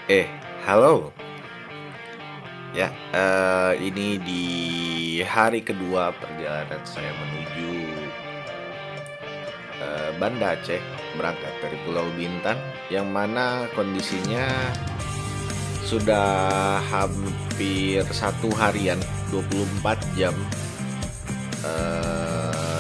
Eh, halo. Ya, ini di hari kedua perjalanan saya menuju Banda Aceh, berangkat dari Pulau Bintan, yang mana kondisinya sudah hampir satu harian, 24 jam.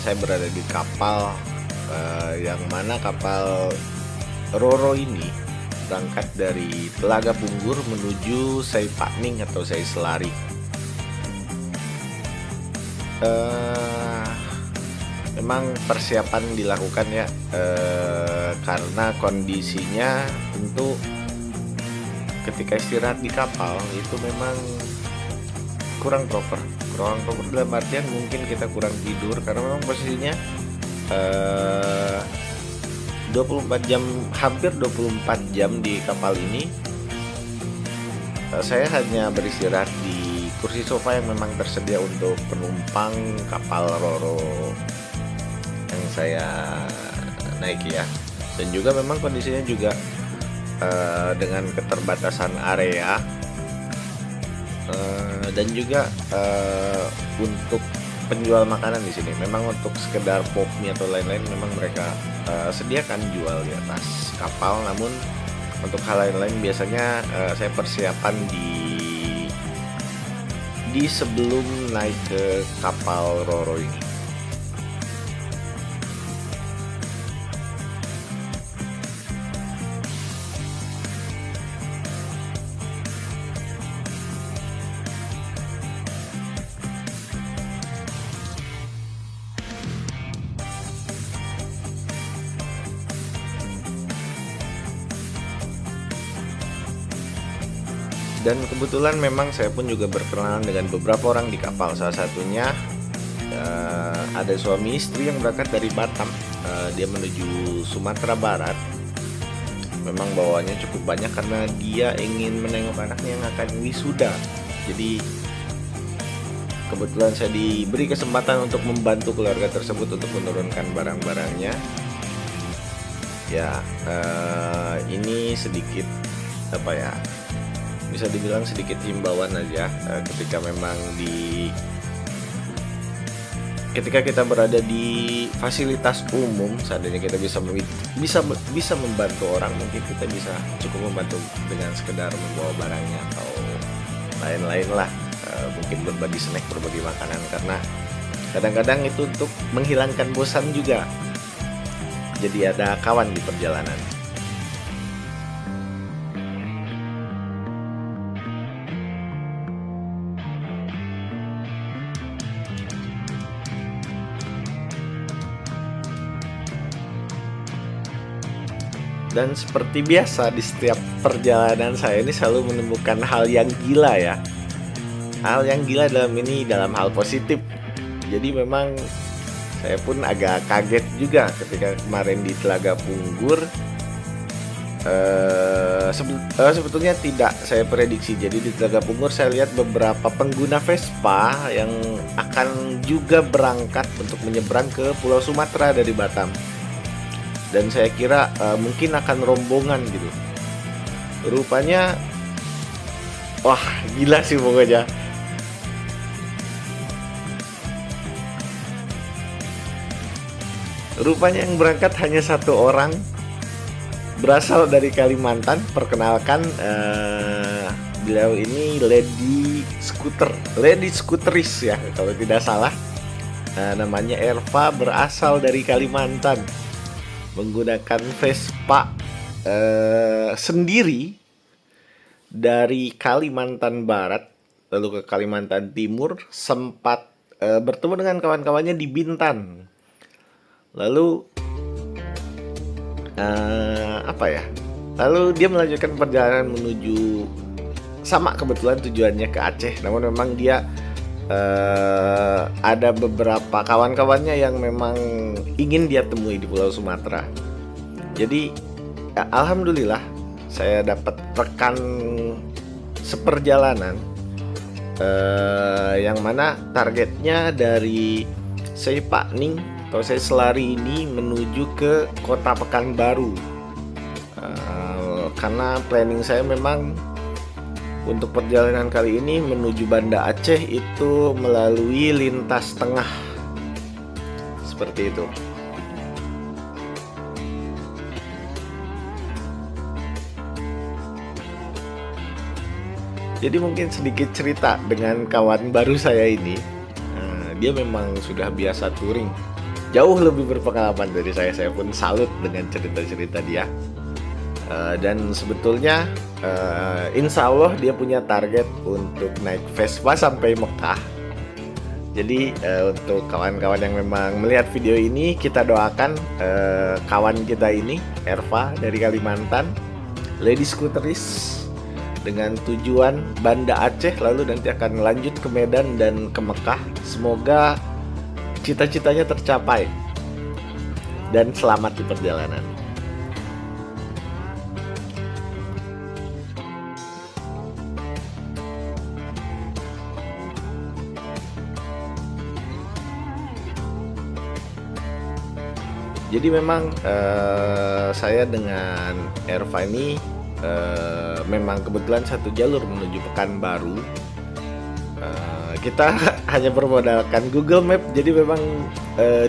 Saya berada di kapal, yang mana kapal Roro ini berangkat dari Telaga Punggur menuju Seipakning atau Sei Selari. Eh, Memang persiapan dilakukan ya, karena kondisinya tentu ketika istirahat di kapal itu memang kurang proper. Kurang proper dalam artian mungkin kita kurang tidur karena memang posisinya eh, 24 jam, hampir 24 jam di kapal ini. Saya hanya beristirahat di kursi sofa yang memang tersedia untuk penumpang kapal Roro yang saya naiki ya. Dan juga memang kondisinya juga dengan keterbatasan area, dan juga untuk penjual makanan di sini memang untuk sekedar pop mie atau lain-lain memang mereka sediakan jual di atas kapal, namun untuk hal lain-lain biasanya saya persiapan di sebelum naik ke kapal Roro ini. Dan kebetulan memang saya pun juga berkenalan dengan beberapa orang di kapal. Salah satunya ada suami istri yang berangkat dari Batam. Dia menuju Sumatera Barat. Memang bawanya cukup banyak karena dia ingin menengok anaknya yang akan wisuda. Jadi kebetulan saya diberi kesempatan untuk membantu keluarga tersebut untuk menurunkan barang-barangnya. Ya, ini sedikit apa ya? Bisa dibilang sedikit himbauan aja, ketika memang ketika kita berada di fasilitas umum, seandainya kita bisa membantu orang, mungkin kita bisa cukup membantu dengan sekedar membawa barangnya atau lain-lain lah. Mungkin berbagi snack, berbagi makanan, karena kadang-kadang itu untuk menghilangkan bosan juga, jadi ada kawan di perjalanan. Dan seperti biasa di setiap perjalanan saya ini selalu menemukan hal yang gila ya. Hal yang gila dalam hal positif. Jadi memang saya pun agak kaget juga ketika kemarin di Telaga Punggur. Sebetulnya tidak saya prediksi. Jadi di Telaga Punggur saya lihat beberapa pengguna Vespa yang akan juga berangkat untuk menyeberang ke Pulau Sumatera dari Batam. Dan saya kira mungkin akan rombongan gitu. Rupanya wah, gila sih pokoknya. Rupanya yang berangkat hanya satu orang, berasal dari Kalimantan. Perkenalkan, beliau ini Lady Scooteris ya kalau tidak salah. Namanya Erva, berasal dari Kalimantan, menggunakan Vespa sendiri dari Kalimantan Barat lalu ke Kalimantan Timur, sempat bertemu dengan kawan-kawannya di Bintan. Lalu apa ya? Lalu dia melanjutkan perjalanan menuju, sama kebetulan tujuannya ke Aceh. Namun memang dia ada beberapa kawan-kawannya yang memang ingin dia temui di Pulau Sumatera. Jadi ya, alhamdulillah saya dapat rekan seperjalanan, yang mana targetnya dari Seipakning atau Sei Selari ini menuju ke Kota Pekanbaru, karena planning saya memang untuk perjalanan kali ini menuju Banda Aceh itu melalui lintas tengah, seperti itu. Jadi mungkin sedikit cerita dengan kawan baru saya ini. Dia memang sudah biasa touring, jauh lebih berpengalaman dari saya. Saya pun salut dengan cerita-cerita dia. Dan sebetulnya insya Allah dia punya target untuk naik Vespa sampai Mekah. Jadi untuk kawan-kawan yang memang melihat video ini, kita doakan kawan kita ini, Erva dari Kalimantan, lady scooteris, dengan tujuan Banda Aceh, lalu nanti akan lanjut ke Medan dan ke Mekah. Semoga cita-citanya tercapai dan selamat di perjalanan. Jadi memang saya dengan Erva ini memang kebetulan satu jalur menuju Pekanbaru. Kita hanya bermodalkan Google Map, jadi memang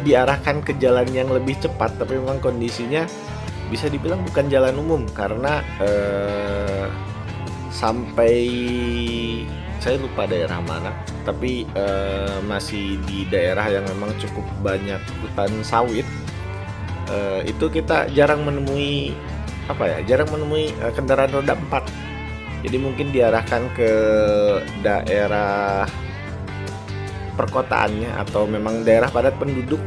diarahkan ke jalan yang lebih cepat, tapi memang kondisinya bisa dibilang bukan jalan umum karena sampai saya lupa daerah mana, tapi masih di daerah yang memang cukup banyak hutan sawit. Itu kita jarang menemui kendaraan roda 4. Jadi mungkin diarahkan ke daerah perkotaannya atau memang daerah padat penduduk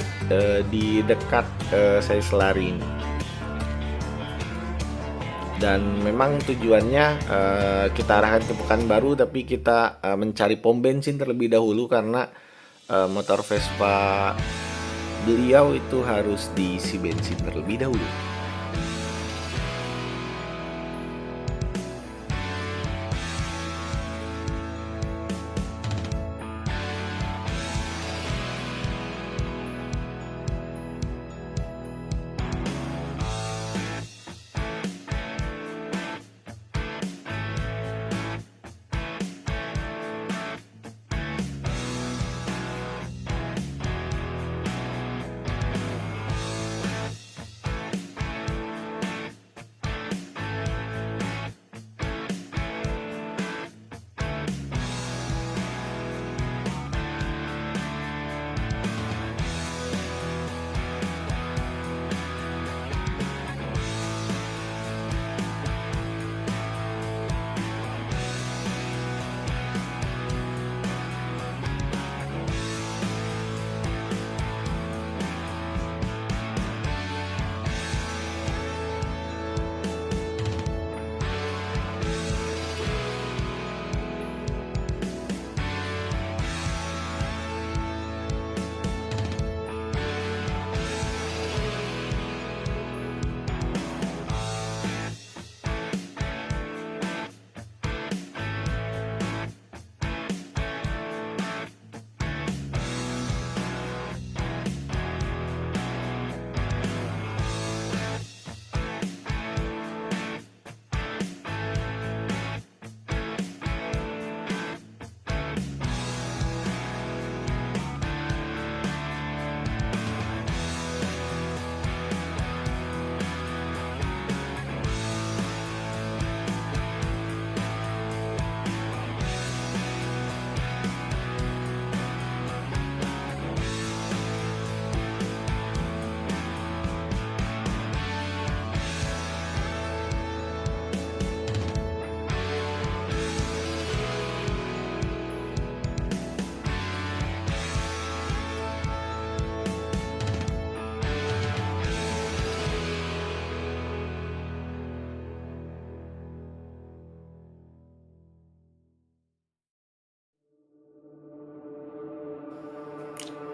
di dekat Saiselari ini. Dan memang tujuannya kita arahkan ke Pekanbaru, tapi kita mencari pom bensin terlebih dahulu karena motor Vespa beliau itu harus diisi bensin terlebih dahulu.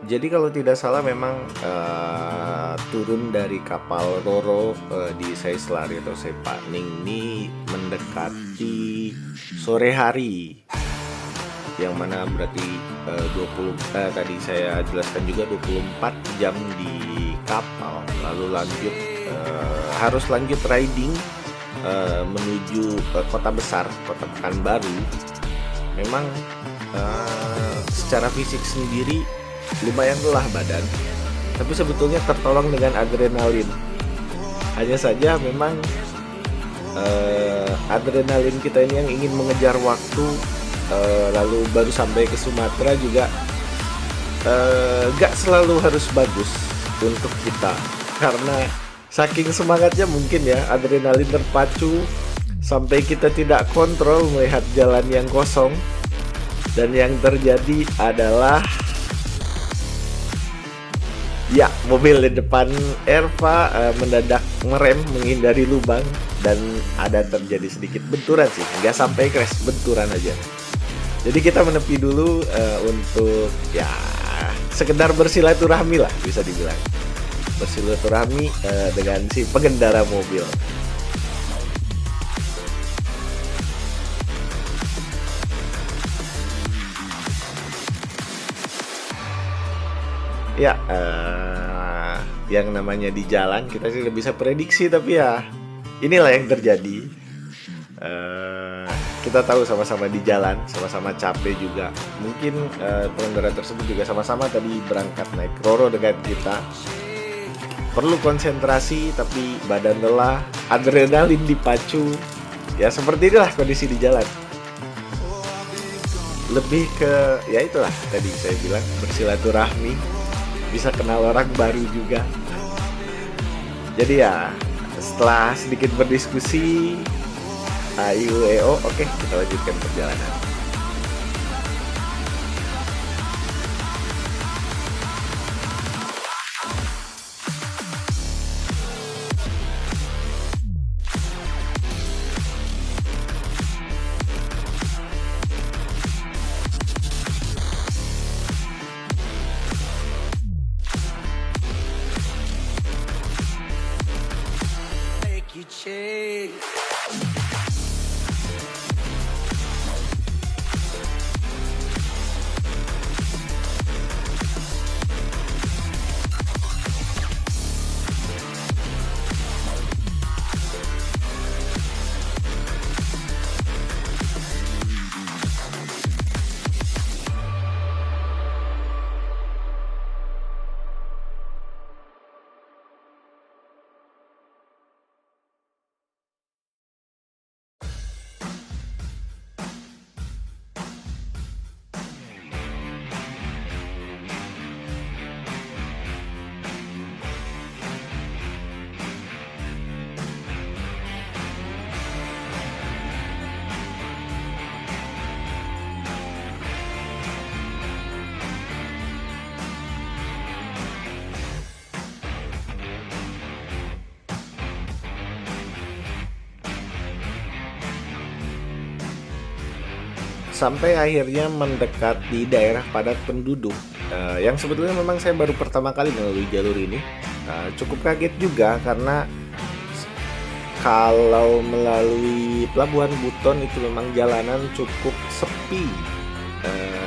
Jadi kalau tidak salah memang turun dari kapal Roro di Saiselari atau Sepaning ini mendekati sore hari, yang mana berarti 20 tadi saya jelaskan juga 24 jam di kapal, lalu lanjut harus lanjut riding menuju ke kota besar, kota Pekanbaru, memang secara fisik sendiri lumayan lelah badan, tapi sebetulnya tertolong dengan adrenalin. Hanya saja memang adrenalin kita ini yang ingin mengejar waktu, lalu baru sampai ke Sumatera juga gak selalu harus bagus untuk kita, karena saking semangatnya mungkin ya, adrenalin terpacu sampai kita tidak kontrol melihat jalan yang kosong, dan yang terjadi adalah ya, mobil di depan Erva mendadak merem menghindari lubang, dan ada terjadi sedikit benturan sih, nggak sampai crash, benturan aja. Jadi kita menepi dulu untuk ya sekedar bersilaturahmi lah, bisa dibilang bersilaturahmi dengan si pengendara mobil. Ya, yang namanya di jalan kita sih nggak bisa prediksi, tapi ya inilah yang terjadi. Kita tahu sama-sama di jalan, sama-sama capek juga. Mungkin pengendara tersebut juga sama-sama tadi berangkat naik Roro dengan kita. Perlu konsentrasi, tapi badan lelah, adrenalin dipacu. Ya seperti inilah kondisi di jalan. Lebih ke, ya itulah tadi saya bilang, bersilaturahmi, bisa kenal orang baru juga. Jadi ya setelah sedikit berdiskusi, oke, kita lanjutkan perjalanan. Sampai akhirnya mendekati daerah padat penduduk, yang sebetulnya memang saya baru pertama kali melalui jalur ini. Cukup kaget juga karena kalau melalui Pelabuhan Buton itu memang jalanan cukup sepi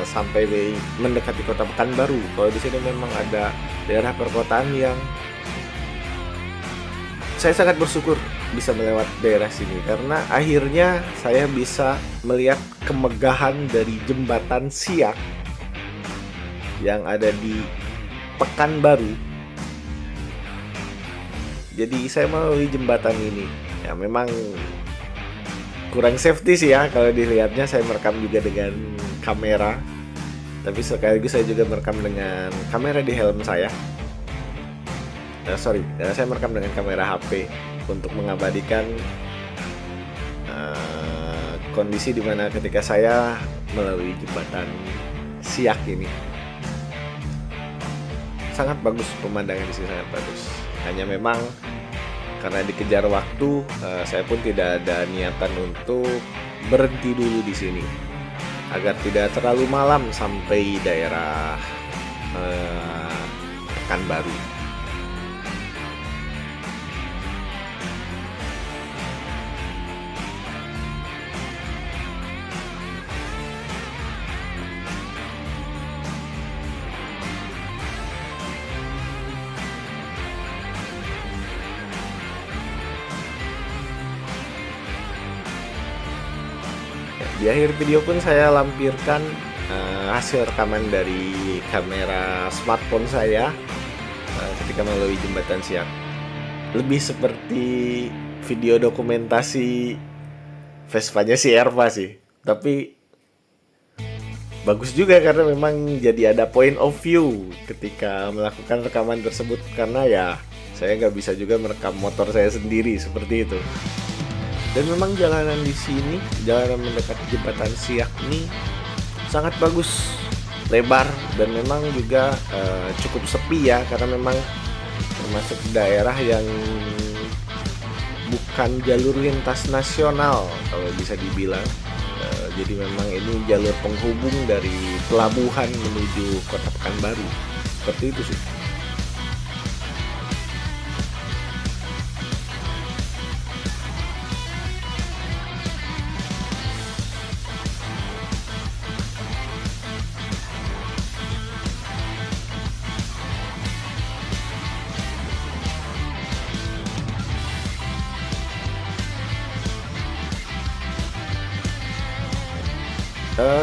sampai mendekati kota Pekanbaru. Kalau di sini memang ada daerah perkotaan yang saya sangat bersyukur bisa melewati daerah sini, karena akhirnya saya bisa melihat kemegahan dari jembatan Siak yang ada di Pekanbaru. Jadi saya melalui jembatan ini, ya memang kurang safety sih ya kalau dilihatnya. Saya merekam juga dengan kamera, tapi sekaligus saya juga merekam dengan kamera di helm saya. Saya merekam dengan kamera HP untuk mengabadikan kondisi dimana ketika saya melalui jembatan Siak ini. Sangat bagus, pemandangan di sini sangat bagus. Hanya memang karena dikejar waktu, saya pun tidak ada niatan untuk berhenti dulu di sini agar tidak terlalu malam sampai daerah Pekanbaru. Di akhir video pun saya lampirkan hasil rekaman dari kamera smartphone saya ketika melalui jembatan Siak. Lebih seperti video dokumentasi Vespanya si Erva sih. Tapi bagus juga karena memang jadi ada point of view ketika melakukan rekaman tersebut, karena ya saya nggak bisa juga merekam motor saya sendiri seperti itu. Dan memang jalanan di sini, jalanan mendekati jembatan Siak ini sangat bagus, lebar, dan memang juga cukup sepi ya, karena memang termasuk daerah yang bukan jalur lintas nasional kalau bisa dibilang. Jadi memang ini jalur penghubung dari pelabuhan menuju Kota Pekanbaru. Seperti itu sih.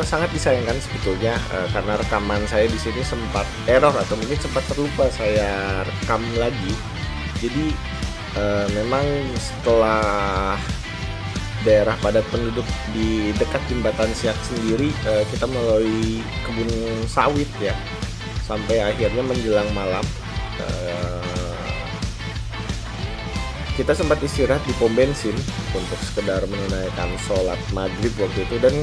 Sangat disayangkan sebetulnya karena rekaman saya di sini sempat error atau mungkin sempat terlupa saya rekam lagi. Jadi memang setelah daerah padat penduduk di dekat jembatan Siak sendiri, kita melalui kebun sawit ya, sampai akhirnya menjelang malam kita sempat istirahat di pom bensin untuk sekedar menunaikan sholat maghrib waktu itu, dan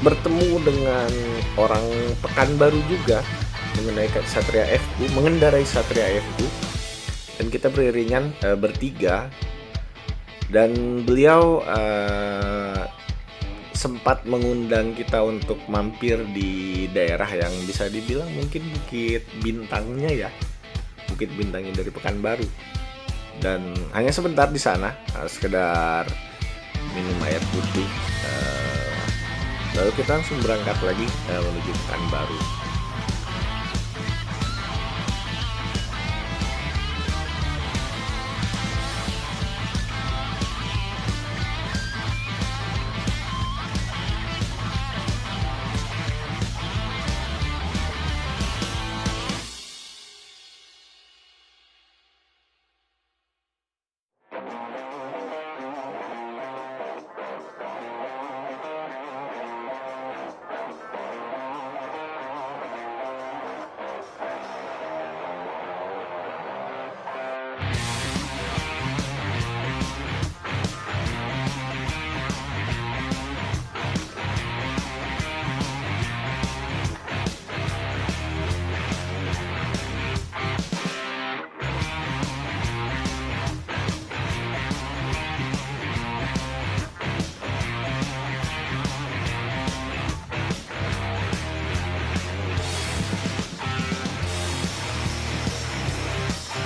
bertemu dengan orang Pekanbaru juga mengendarai Satria FU, dan kita beriringan bertiga, dan beliau sempat mengundang kita untuk mampir di daerah yang bisa dibilang mungkin Bukit Bintangnya ya, Bukit Bintangnya dari Pekanbaru, dan hanya sebentar di sana sekedar minum air putih. Lalu kita langsung berangkat lagi menuju Pekanbaru.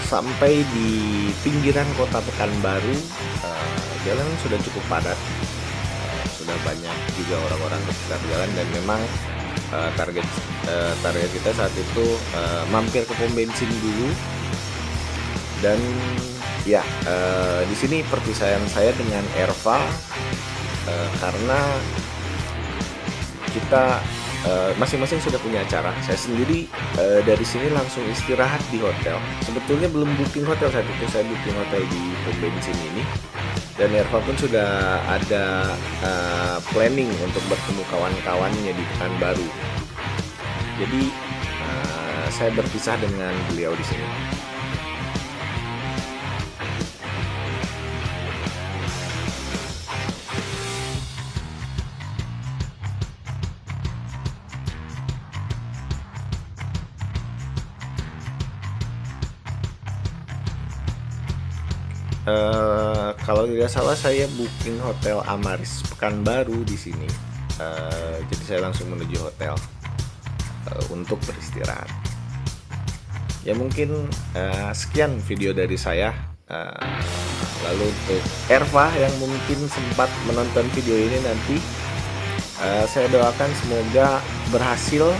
Sampai di pinggiran Kota Pekanbaru, jalan sudah cukup padat, sudah banyak juga orang-orang di sekitar jalan, dan memang target kita saat itu mampir ke pom bensin dulu. Dan ya di sini perpisahan saya dengan Erva karena kita masing-masing sudah punya acara. Saya sendiri dari sini langsung istirahat di hotel. Sebetulnya belum booking hotel saat itu, saya booking hotel di pom bensin ini. Dan Erva pun sudah ada planning untuk bertemu kawan-kawannya di Pekanbaru. Jadi saya berpisah dengan beliau di sini. Kalau tidak salah saya booking hotel Amaris Pekanbaru di sini. Jadi saya langsung menuju hotel untuk beristirahat. Ya mungkin sekian video dari saya. Lalu untuk Erva yang mungkin sempat menonton video ini nanti, saya doakan semoga berhasil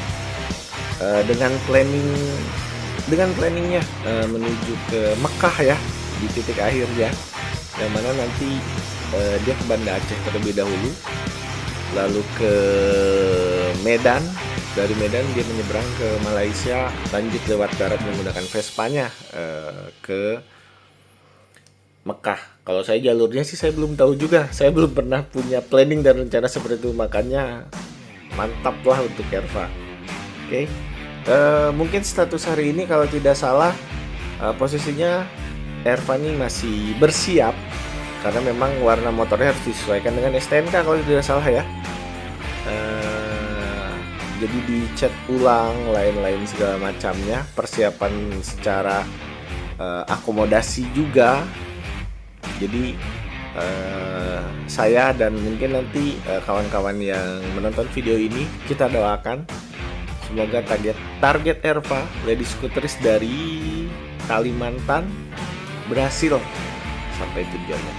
dengan planningnya menuju ke Mekah ya, di titik akhir ya, yang mana nanti dia ke Banda Aceh terlebih dahulu, lalu ke Medan. Dari Medan dia menyeberang ke Malaysia, lanjut lewat darat menggunakan Vespanya ke Mekah. Kalau saya jalurnya sih saya belum tahu juga. Saya belum pernah punya planning dan rencana seperti itu, makanya mantap lah untuk Erva. Oke. Mungkin status hari ini kalau tidak salah posisinya Erva ini masih bersiap karena memang warna motornya harus disesuaikan dengan STNK kalau tidak salah ya. Jadi dicat ulang lain-lain segala macamnya, persiapan secara akomodasi juga. Jadi saya dan mungkin nanti kawan-kawan yang menonton video ini, kita doakan semoga target Erva Lady Scooteris dari Kalimantan berhasil sampai tujuannya.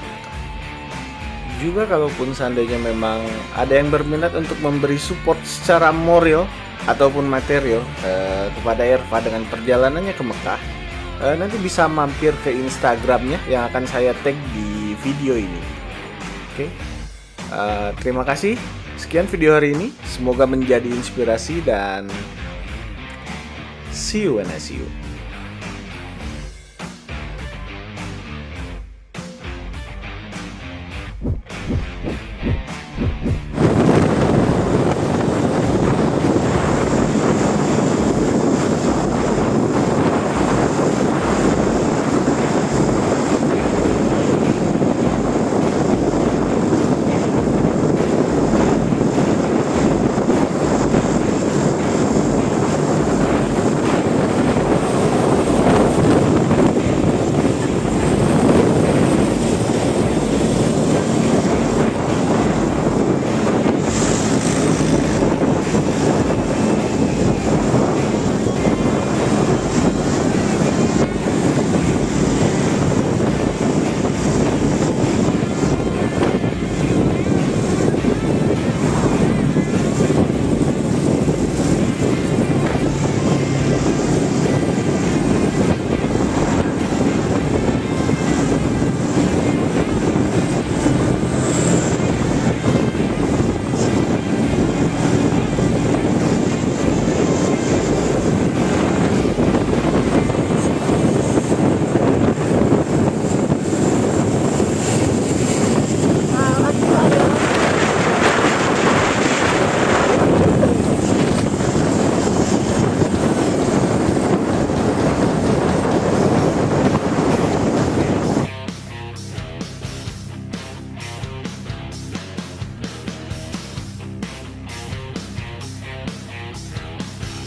Juga kalaupun seandainya memang ada yang berminat untuk memberi support secara moral ataupun material kepada Erva dengan perjalanannya ke Mekah, nanti bisa mampir ke Instagramnya yang akan saya tag di video ini. Oke. Terima kasih. Sekian video hari ini. Semoga menjadi inspirasi dan see you when I see you.